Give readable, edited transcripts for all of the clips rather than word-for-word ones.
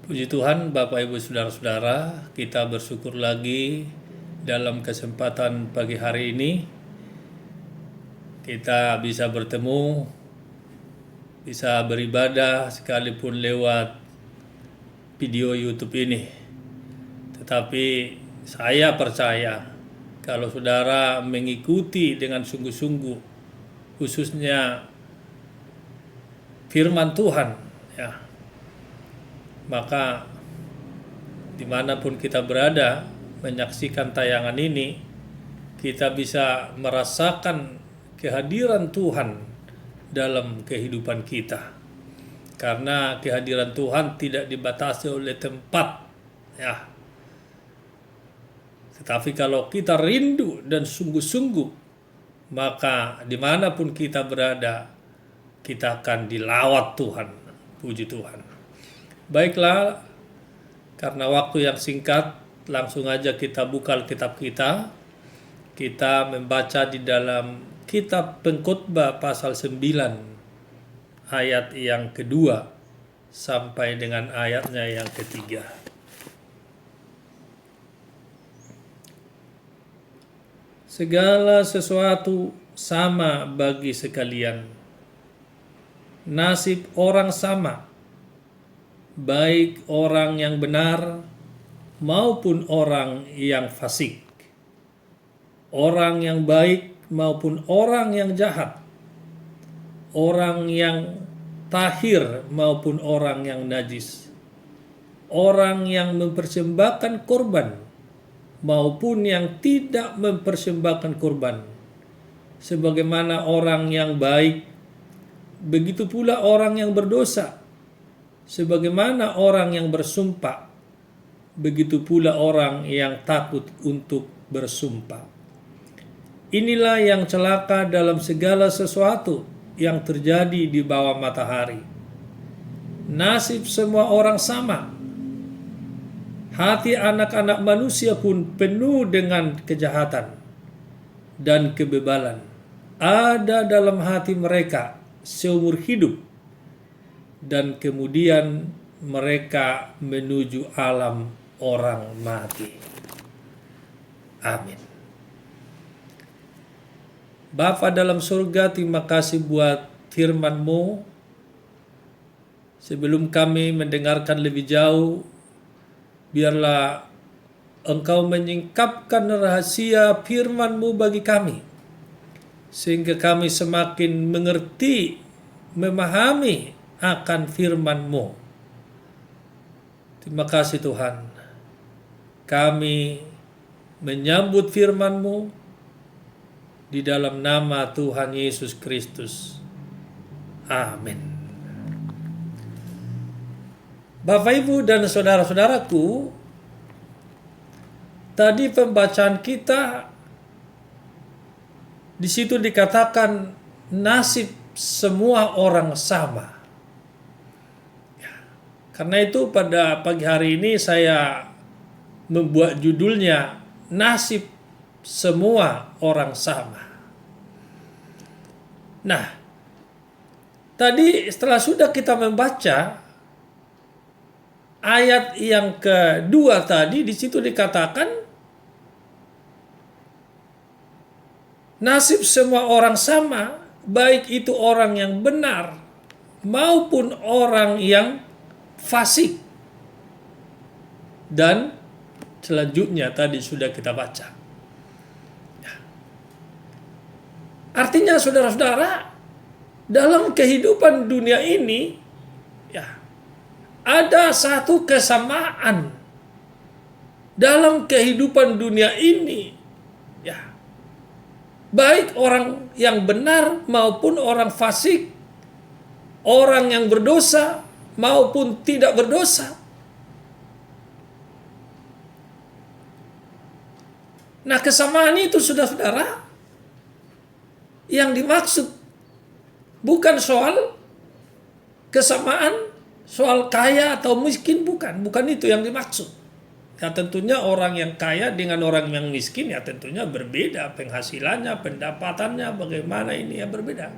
Puji Tuhan, Bapak Ibu Saudara-saudara, kita bersyukur lagi dalam kesempatan pagi hari ini kita bisa bertemu, bisa beribadah sekalipun lewat video YouTube ini. Tetapi saya percaya kalau saudara mengikuti dengan sungguh-sungguh, khususnya firman Tuhan, ya, maka dimanapun kita berada menyaksikan tayangan ini, kita bisa merasakan kehadiran Tuhan dalam kehidupan kita. Karena kehadiran Tuhan tidak dibatasi oleh tempat, ya. Tetapi kalau kita rindu dan sungguh-sungguh, maka dimanapun kita berada, kita akan dilawat Tuhan. Puji Tuhan. Baiklah, karena waktu yang singkat, langsung aja kita buka Alkitab kita. Kita membaca di dalam kitab Pengkhotbah pasal 9, ayat yang kedua sampai dengan ayatnya yang ketiga. Segala sesuatu sama bagi sekalian. Nasib orang sama, baik orang yang benar maupun orang yang fasik, orang yang baik maupun orang yang jahat, orang yang tahir maupun orang yang najis, orang yang mempersembahkan korban maupun yang tidak mempersembahkan korban. Sebagaimana orang yang baik, begitu pula orang yang berdosa. Sebagaimana orang yang bersumpah, begitu pula orang yang takut untuk bersumpah. Inilah yang celaka dalam segala sesuatu yang terjadi di bawah matahari. Nasib semua orang sama. Hati anak-anak manusia pun penuh dengan kejahatan dan kebebalan. Ada dalam hati mereka seumur hidup, dan kemudian mereka menuju alam orang mati. Amin. Bapa dalam surga, terima kasih buat firman-Mu. Sebelum kami mendengarkan lebih jauh, biarlah Engkau menyingkapkan rahasia firman-Mu bagi kami, sehingga kami semakin mengerti, memahami akan firman-Mu. Terima kasih Tuhan. Kami menyambut firman-Mu di dalam nama Tuhan Yesus Kristus. Amin. Bapak, Ibu, dan saudara-saudaraku, tadi pembacaan kita di situ dikatakan nasib semua orang sama. Karena itu pada pagi hari ini saya membuat judulnya nasib semua orang sama. Nah, tadi setelah sudah kita membaca ayat yang kedua tadi, di situ dikatakan nasib semua orang sama, baik itu orang yang benar maupun orang yang fasik. Dan selanjutnya tadi sudah kita baca. Artinya saudara-saudara, dalam kehidupan dunia ini, ya, ada satu kesamaan dalam kehidupan dunia ini, ya. Baik orang yang benar maupun orang fasik, orang yang berdosa maupun tidak berdosa. Nah, kesamaan itu saudara-saudara, yang dimaksud bukan soal kesamaan, soal kaya atau miskin, bukan itu yang dimaksud. Ya tentunya orang yang kaya dengan orang yang miskin ya tentunya berbeda penghasilannya, pendapatannya, bagaimana ini ya berbeda.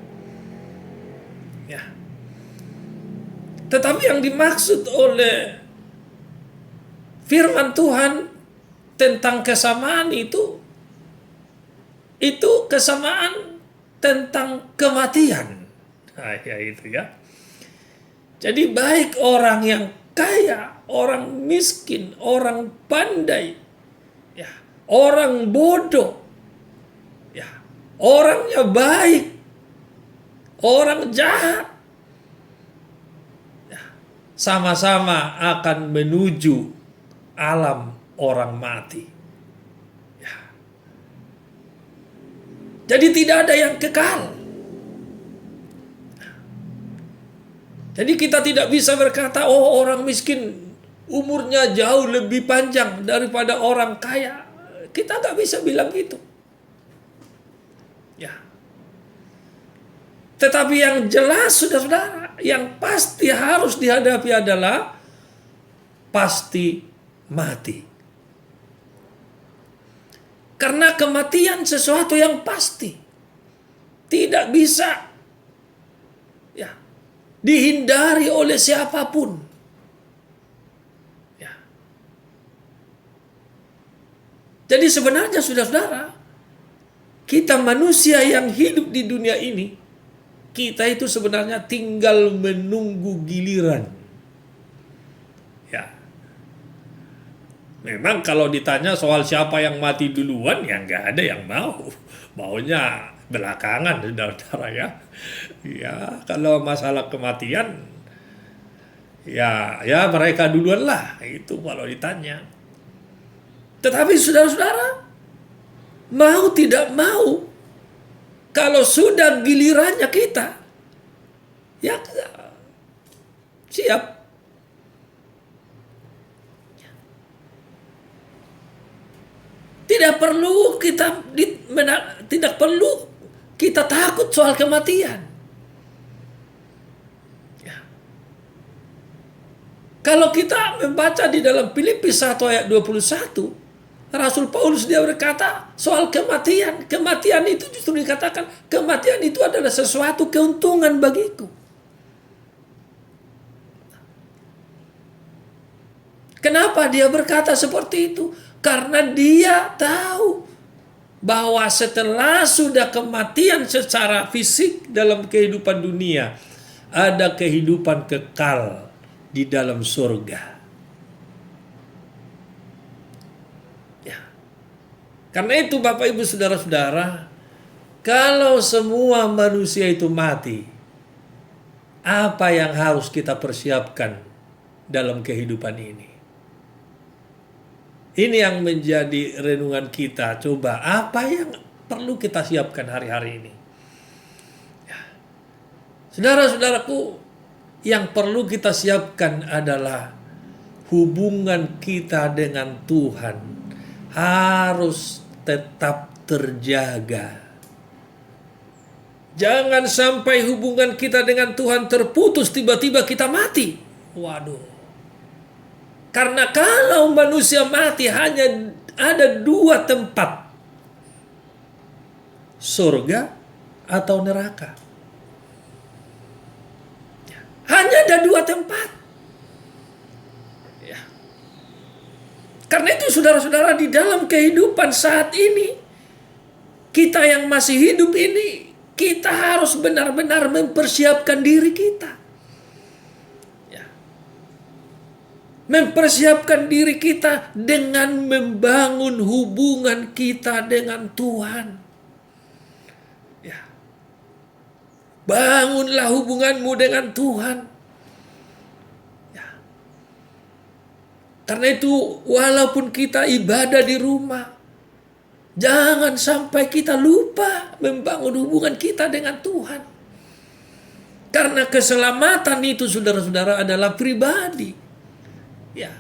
Ya. Tetapi yang dimaksud oleh firman Tuhan tentang kesamaan itu kesamaan tentang kematian. Nah, ya itu ya. Jadi baik orang yang kaya, orang miskin, orang pandai, ya, orang bodoh, ya, orangnya baik, orang jahat, ya, sama-sama akan menuju alam orang mati. Ya. Jadi tidak ada yang kekal. Jadi kita tidak bisa berkata, oh orang miskin umurnya jauh lebih panjang daripada orang kaya. Kita nggak bisa bilang gitu. Ya. Tetapi yang jelas, saudara-saudara, yang pasti harus dihadapi adalah pasti mati. Karena kematian sesuatu yang pasti. Tidak bisa ya, dihindari oleh siapapun. Ya. Jadi sebenarnya saudara-saudara, kita manusia yang hidup di dunia ini, kita itu sebenarnya tinggal menunggu giliran. Ya. Memang kalau ditanya soal siapa yang mati duluan, ya nggak ada yang mau. Maunya belakangan, saudara-saudara ya. Ya, kalau masalah kematian, ya mereka duluan lah. Itu kalau ditanya. Tetapi saudara-saudara, mau tidak mau, kalau sudah gilirannya kita, ya siap. Tidak perlu kita takut soal kematian. Ya. Kalau kita membaca di dalam Filipi 1 ayat 21, Rasul Paulus dia berkata soal kematian. Kematian itu justru dikatakan, kematian itu adalah sesuatu keuntungan bagiku. Kenapa dia berkata seperti itu? Karena dia tahu bahwa setelah sudah kematian secara fisik dalam kehidupan dunia, ada kehidupan kekal di dalam surga. Ya. Karena itu Bapak Ibu Saudara-saudara, kalau semua manusia itu mati, apa yang harus kita persiapkan dalam kehidupan ini? Ini yang menjadi renungan kita. Coba apa yang perlu kita siapkan hari-hari ini? Ya. Saudara-saudaraku, yang perlu kita siapkan adalah hubungan kita dengan Tuhan harus tetap terjaga. Jangan sampai hubungan kita dengan Tuhan terputus tiba-tiba kita mati. Waduh. Karena kalau manusia mati hanya ada dua tempat. Surga atau neraka. Hanya ada dua tempat. Ya. Karena itu saudara-saudara, di dalam kehidupan saat ini, kita yang masih hidup ini, kita harus benar-benar mempersiapkan diri kita. Mempersiapkan diri kita dengan membangun hubungan kita dengan Tuhan. Ya. Bangunlah hubunganmu dengan Tuhan. Ya. Karena itu walaupun kita ibadah di rumah, jangan sampai kita lupa membangun hubungan kita dengan Tuhan. Karena keselamatan itu saudara-saudara adalah pribadi. Ya.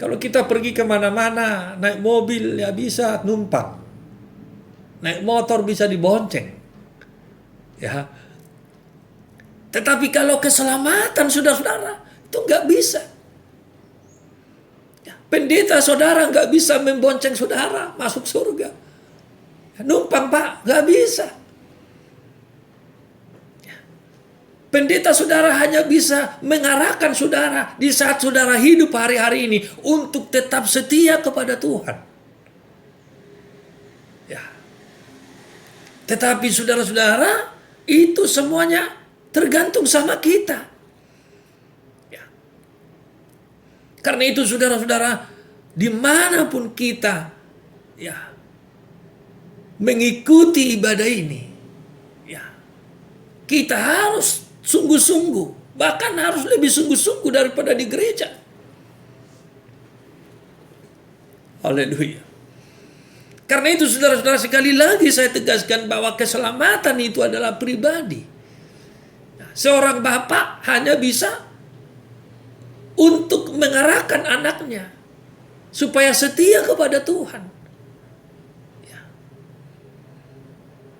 Kalau kita pergi kemana-mana, naik mobil ya bisa numpang, naik motor bisa dibonceng, ya. Tetapi kalau keselamatan saudara-saudara itu nggak bisa. Ya. Pendeta saudara nggak bisa membonceng saudara masuk surga. Ya, numpang Pak nggak bisa. Pendeta saudara hanya bisa mengarahkan saudara di saat saudara hidup hari-hari ini untuk tetap setia kepada Tuhan. Ya. Tetapi saudara-saudara, itu semuanya tergantung sama kita. Ya. Karena itu saudara-saudara, dimanapun kita mengikuti ibadah ini, kita harus sungguh-sungguh, bahkan harus lebih sungguh-sungguh daripada di gereja. Haleluya. Karena itu saudara-saudara, sekali lagi saya tegaskan bahwa keselamatan itu adalah pribadi. Seorang bapak hanya bisa untuk mengarahkan anaknya supaya setia kepada Tuhan.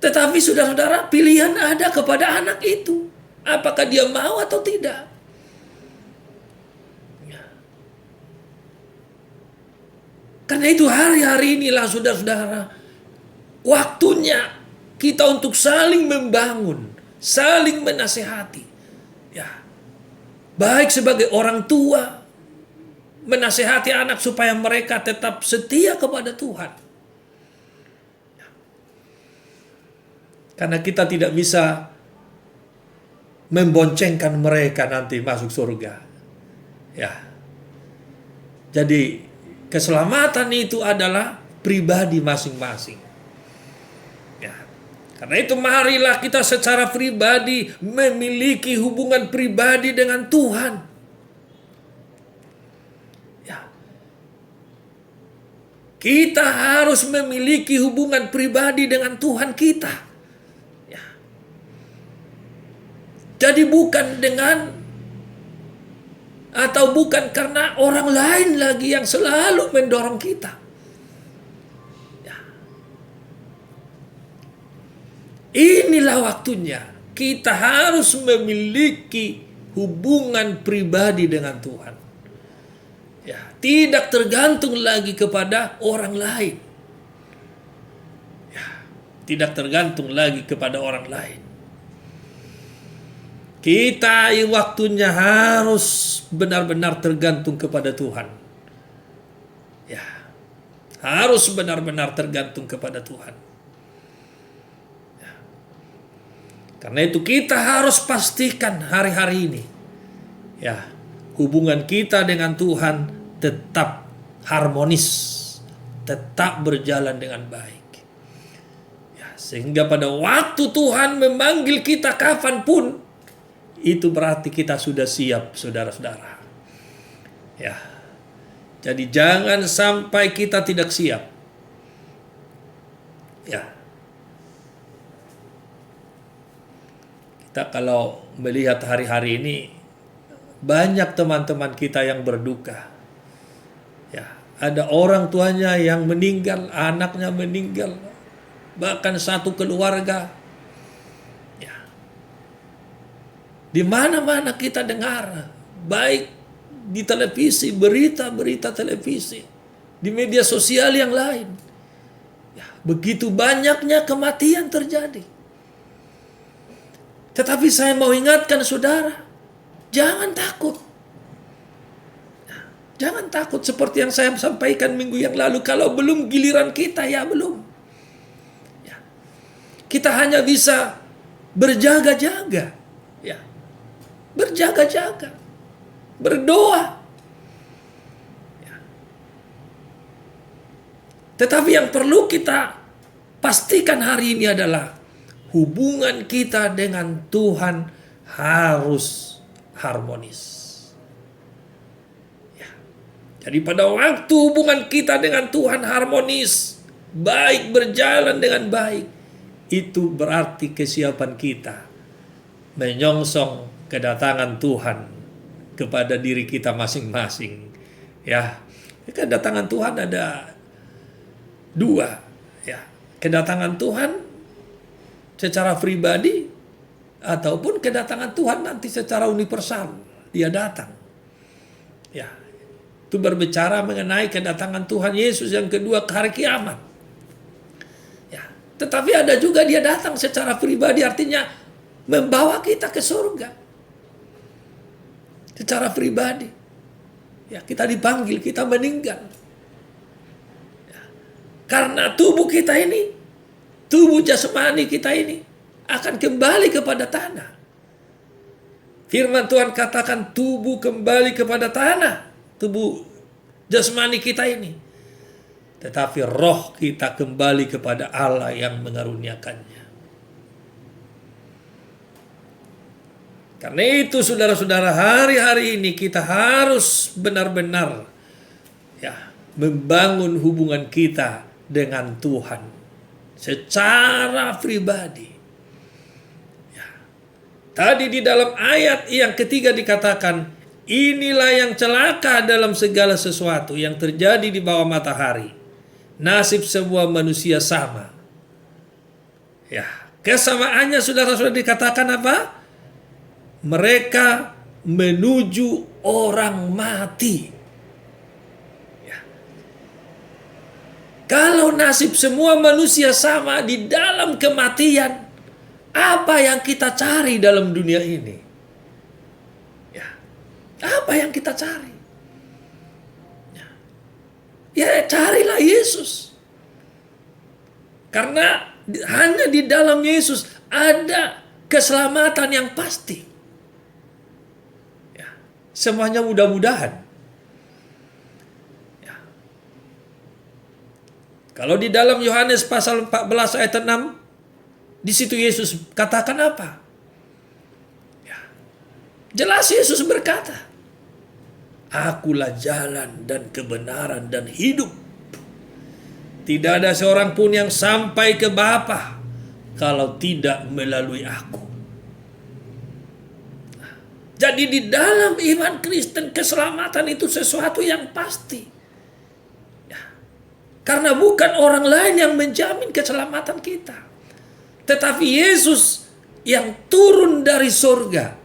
Tetapi saudara-saudara, pilihan ada kepada anak itu. Apakah dia mau atau tidak. Karena itu hari-hari inilah saudara-saudara, waktunya kita untuk saling membangun, saling menasehati. Baik sebagai orang tua, menasehati anak supaya mereka tetap setia kepada Tuhan. Karena kita tidak bisa memboncengkan mereka nanti masuk surga. Jadi keselamatan itu adalah pribadi masing-masing. Karena itu marilah kita secara pribadi memiliki hubungan pribadi dengan Tuhan. Kita harus memiliki hubungan pribadi dengan Tuhan kita. Jadi bukan karena orang lain lagi yang selalu mendorong kita. Inilah waktunya kita harus memiliki hubungan pribadi dengan Tuhan. Tidak tergantung lagi kepada orang lain. Tidak tergantung lagi kepada orang lain. Kita waktunya harus benar-benar tergantung kepada Tuhan. Harus benar-benar tergantung kepada Tuhan. Karena itu kita harus pastikan hari-hari ini, hubungan kita dengan Tuhan tetap harmonis, tetap berjalan dengan baik. Sehingga pada waktu Tuhan memanggil kita kapanpun, itu berarti kita sudah siap, saudara-saudara. Jadi jangan sampai kita tidak siap. Kita kalau melihat hari-hari ini, banyak teman-teman kita yang berduka. Ada orang tuanya yang meninggal, anaknya meninggal, bahkan satu keluarga. Di mana-mana kita dengar, baik di televisi, berita-berita televisi, di media sosial yang lain. Begitu banyaknya kematian terjadi. Tetapi saya mau ingatkan saudara, jangan takut. Jangan takut seperti yang saya sampaikan minggu yang lalu. Kalau belum giliran kita, belum. Kita hanya bisa berjaga-jaga. Berjaga-jaga, berdoa. Tetapi yang perlu kita pastikan hari ini adalah hubungan kita dengan Tuhan harus harmonis. Jadi pada waktu hubungan kita dengan Tuhan harmonis, baik, berjalan dengan baik, itu berarti kesiapan kita menyongsong kedatangan Tuhan kepada diri kita masing-masing. Kedatangan Tuhan ada dua. Kedatangan Tuhan secara pribadi ataupun kedatangan Tuhan nanti secara universal. Dia datang. Itu berbicara mengenai kedatangan Tuhan Yesus yang kedua ke hari kiamat. Tetapi ada juga dia datang secara pribadi, artinya membawa kita ke surga. secara pribadi. Ya, kita dipanggil, kita meninggal. Ya, karena tubuh kita ini, tubuh jasmani kita ini akan kembali kepada tanah. Firman Tuhan katakan tubuh kembali kepada tanah, tubuh jasmani kita ini. Tetapi roh kita kembali kepada Allah yang mengaruniakannya. Karena itu saudara-saudara, hari-hari ini kita harus benar-benar membangun hubungan kita dengan Tuhan secara pribadi. Ya. Tadi di dalam ayat yang ketiga dikatakan, inilah yang celaka dalam segala sesuatu yang terjadi di bawah matahari. Nasib sebuah manusia sama. Ya, kesamaannya saudara-saudara dikatakan apa? Mereka menuju orang mati. Ya. Kalau nasib semua manusia sama di dalam kematian, apa yang kita cari dalam dunia ini? Ya. Apa yang kita cari? Ya, carilah Yesus. Karena hanya di dalam Yesus ada keselamatan yang pasti. Semuanya mudah-mudahan. Ya. Kalau di dalam Yohanes pasal 14 ayat 6, di situ Yesus katakan apa? Ya. Jelas Yesus berkata, Akulah jalan dan kebenaran dan hidup. Tidak ada seorang pun yang sampai ke Bapa kalau tidak melalui aku. Jadi di dalam iman Kristen keselamatan itu sesuatu yang pasti. Ya. Karena bukan orang lain yang menjamin keselamatan kita. Tetapi Yesus yang turun dari surga.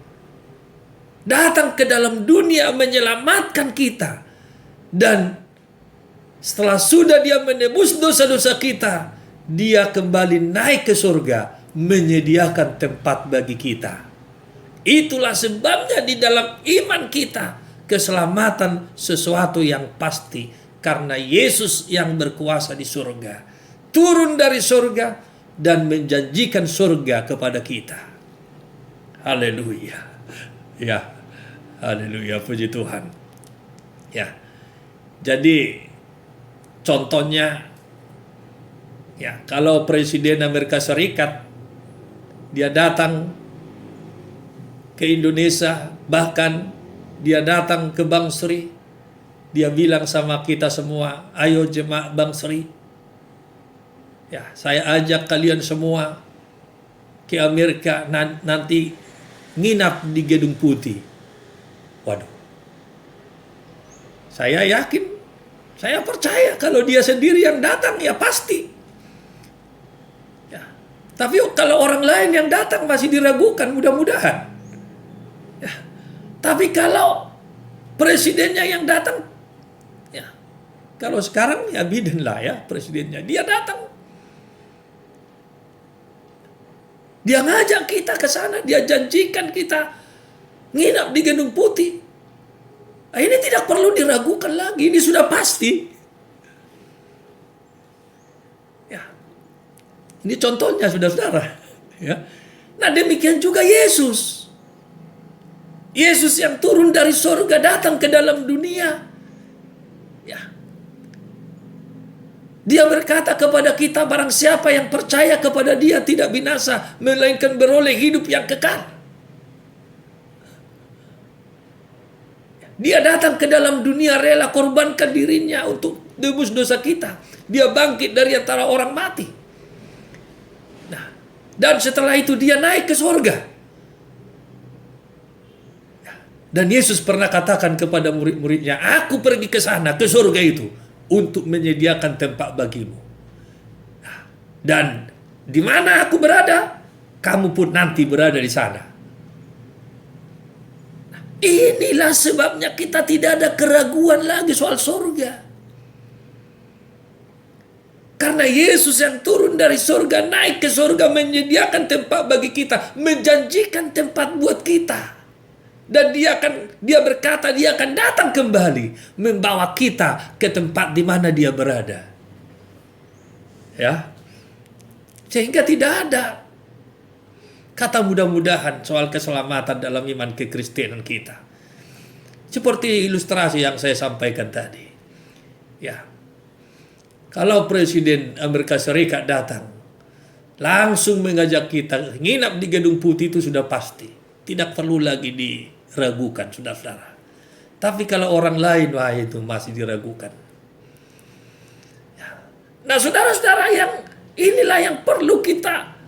Datang ke dalam dunia menyelamatkan kita. Dan setelah sudah dia menebus dosa-dosa kita, dia kembali naik ke surga menyediakan tempat bagi kita. Itulah sebabnya di dalam iman kita keselamatan sesuatu yang pasti. Karena Yesus yang berkuasa di surga turun dari surga dan menjanjikan surga kepada kita. Haleluya. Ya, haleluya, puji Tuhan. Ya, jadi contohnya, ya, kalau Presiden Amerika Serikat dia datang ke Indonesia, bahkan dia datang ke Bang Sri, dia bilang sama kita semua, ayo jemaat Bang Sri, ya, saya ajak kalian semua ke Amerika, nanti nginap di Gedung Putih. Waduh, saya yakin, saya percaya kalau dia sendiri yang datang, ya pasti. Ya. Tapi kalau orang lain yang datang masih diragukan, mudah-mudahan. Ya. Tapi kalau presidennya yang datang, ya, kalau sekarang ya Biden lah ya presidennya, dia datang, dia ngajak kita ke sana, dia janjikan kita nginap di Gedung Putih. Nah, ini tidak perlu diragukan lagi, ini sudah pasti. Ya, ini contohnya saudara-saudara. Ya. Nah demikian juga Yesus. Yesus yang turun dari surga datang ke dalam dunia. Ya. Dia berkata kepada kita, barang siapa yang percaya kepada dia tidak binasa, melainkan beroleh hidup yang kekal. Dia datang ke dalam dunia rela korbankan dirinya untuk tebus dosa kita. Dia bangkit dari antara orang mati. Nah, dan setelah itu dia naik ke surga. Dan Yesus pernah katakan kepada murid-muridnya, aku pergi ke sana, ke surga itu, untuk menyediakan tempat bagimu. Dan di mana aku berada, kamu pun nanti berada di sana. Inilah sebabnya kita tidak ada keraguan lagi soal surga. Karena Yesus yang turun dari surga, naik ke surga, menyediakan tempat bagi kita, menjanjikan tempat buat kita. Dan dia berkata dia akan datang kembali membawa kita ke tempat di mana dia berada. Ya. Sehingga tidak ada kata mudah-mudahan soal keselamatan dalam iman kekristenan kita. Seperti ilustrasi yang saya sampaikan tadi. Ya. Kalau Presiden Amerika Serikat datang, langsung mengajak kita nginap di Gedung Putih, itu sudah pasti. Tidak perlu lagi diragukan, saudara-saudara. Tapi kalau orang lain, wah itu masih diragukan. Ya. Nah, saudara-saudara, inilah yang perlu kita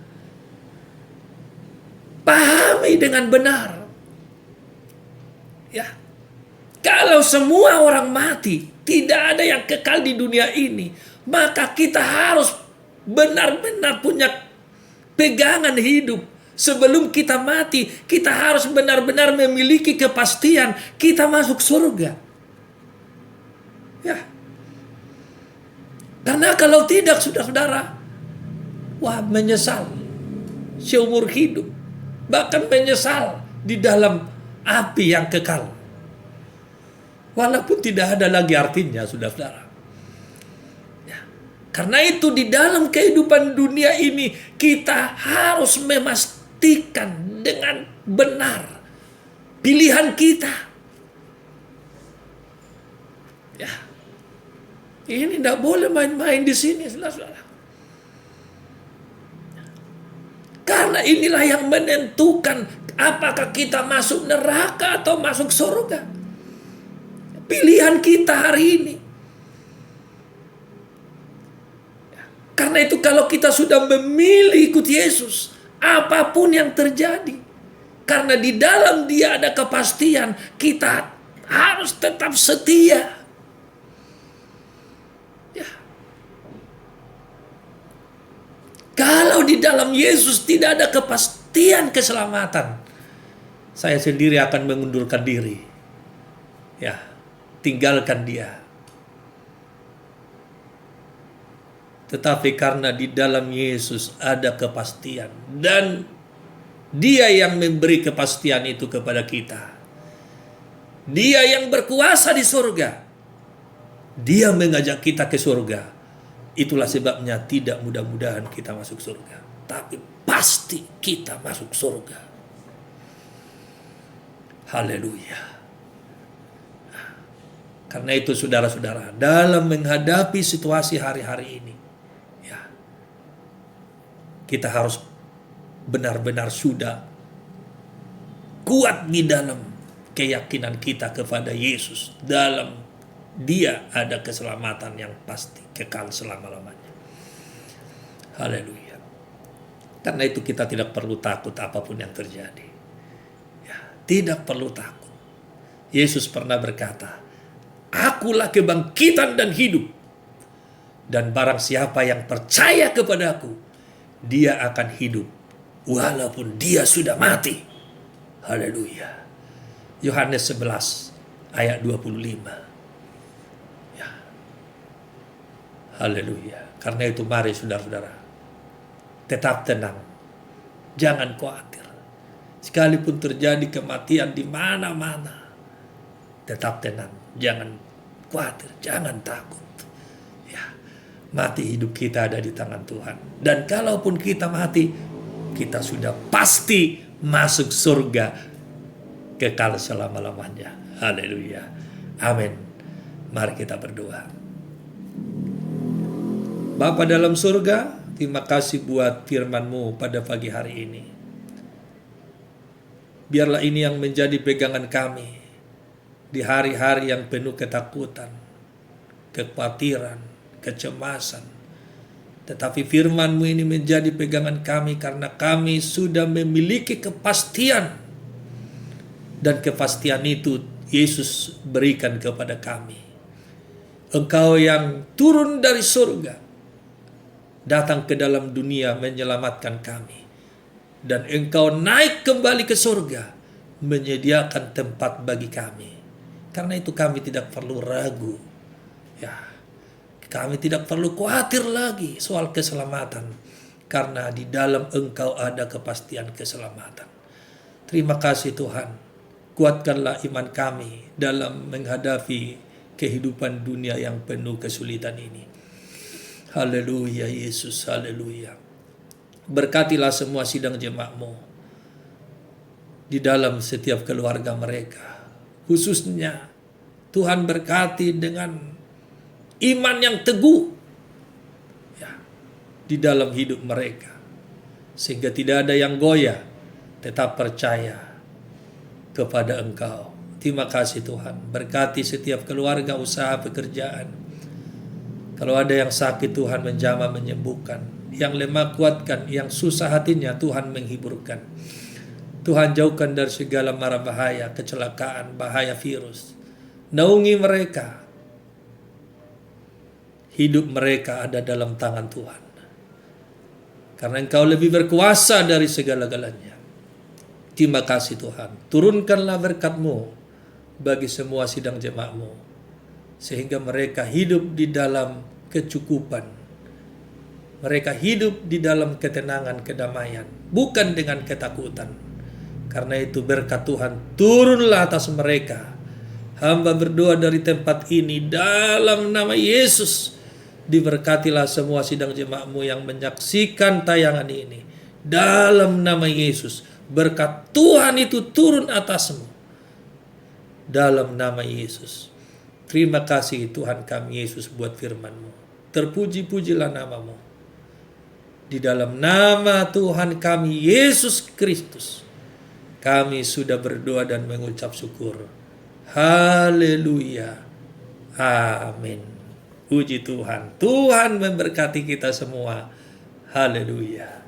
pahami dengan benar. Ya. Kalau semua orang mati, tidak ada yang kekal di dunia ini, maka kita harus benar-benar punya pegangan hidup. Sebelum kita mati, kita harus benar-benar memiliki kepastian kita masuk surga. Ya. Karena kalau tidak, saudara-saudara, wah, menyesal seumur hidup. Bahkan menyesal di dalam api yang kekal. Walaupun tidak ada lagi artinya, saudara-saudara. Ya. Karena itu di dalam kehidupan dunia ini kita harus memastikan dengan benar pilihan kita. Ya. Ini tidak boleh main-main di sini, saudara-saudara. Karena inilah yang menentukan apakah kita masuk neraka atau masuk surga. Pilihan kita hari ini. Karena itu kalau kita sudah memilih ikut Yesus, apapun yang terjadi, karena di dalam Dia ada kepastian, kita harus tetap setia. Ya. Kalau di dalam Yesus tidak ada kepastian keselamatan, saya sendiri akan mengundurkan diri. Ya, tinggalkan Dia. Tetapi karena di dalam Yesus ada kepastian, dan Dia yang memberi kepastian itu kepada kita. Dia yang berkuasa di surga. Dia mengajak kita ke surga. Itulah sebabnya tidak mudah-mudahan kita masuk surga, tapi pasti kita masuk surga. Haleluya. Karena itu saudara-saudara, dalam menghadapi situasi hari-hari ini, ya, kita harus benar-benar sudah kuat di dalam keyakinan kita kepada Yesus. Dalam Dia ada keselamatan yang pasti, kekal selama-lamanya. Haleluya. Karena itu kita tidak perlu takut apapun yang terjadi. Ya, tidak perlu takut. Yesus pernah berkata, "Akulah kebangkitan dan hidup. Dan barang siapa yang percaya kepadaku, dia akan hidup walaupun dia sudah mati." Haleluya. Yohanes 11 ayat 25. Ya. Haleluya. Karena itu mari saudara-saudara, tetap tenang. Jangan khawatir. Sekalipun terjadi kematian di mana-mana, tetap tenang. Jangan khawatir, jangan takut. Ya, mati hidup kita ada di tangan Tuhan. Dan kalaupun kita mati, kita sudah pasti masuk surga kekal selama-lamanya. Haleluya. Amin. Mari kita berdoa. Bapa dalam surga, terima kasih buat firman-Mu pada pagi hari ini. Biarlah ini yang menjadi pegangan kami di hari-hari yang penuh ketakutan, kekhawatiran, kecemasan. Tetapi firman-Mu ini menjadi pegangan kami karena kami sudah memiliki kepastian. Dan kepastian itu Yesus berikan kepada kami. Engkau yang turun dari surga, datang ke dalam dunia menyelamatkan kami. Dan Engkau naik kembali ke surga, menyediakan tempat bagi kami. Karena itu kami tidak perlu ragu. Ya, kami tidak perlu khawatir lagi soal keselamatan. Karena di dalam Engkau ada kepastian keselamatan. Terima kasih Tuhan. Kuatkanlah iman kami dalam menghadapi kehidupan dunia yang penuh kesulitan ini. Haleluya Yesus, haleluya. Berkatilah semua sidang jemaat-Mu di dalam setiap keluarga mereka. Khususnya Tuhan berkati dengan iman yang teguh ya, di dalam hidup mereka. Sehingga tidak ada yang goyah, tetap percaya kepada Engkau. Terima kasih Tuhan. Berkati setiap keluarga, usaha, pekerjaan. Kalau ada yang sakit, Tuhan menjamah menyembuhkan. Yang lemah kuatkan, yang susah hatinya Tuhan menghiburkan. Tuhan jauhkan dari segala mara bahaya, kecelakaan, bahaya virus. Naungi mereka. Hidup mereka ada dalam tangan Tuhan. Karena Engkau lebih berkuasa dari segala-galanya. Terima kasih Tuhan. Turunkanlah berkat-Mu bagi semua sidang jemaat-Mu, sehingga mereka hidup di dalam kecukupan. Mereka hidup di dalam ketenangan, kedamaian, bukan dengan ketakutan. Karena itu berkat Tuhan turunlah atas mereka. Hamba berdoa dari tempat ini dalam nama Yesus. Diberkatilah semua sidang jemaat-Mu yang menyaksikan tayangan ini. Dalam nama Yesus, berkat Tuhan itu turun atasmu. Dalam nama Yesus. Terima kasih Tuhan kami Yesus buat firman-Mu. Terpuji-pujilah nama-Mu. Di dalam nama Tuhan kami Yesus Kristus, kami sudah berdoa dan mengucap syukur. Haleluya. Amin. Puji Tuhan. Tuhan memberkati kita semua. Haleluya.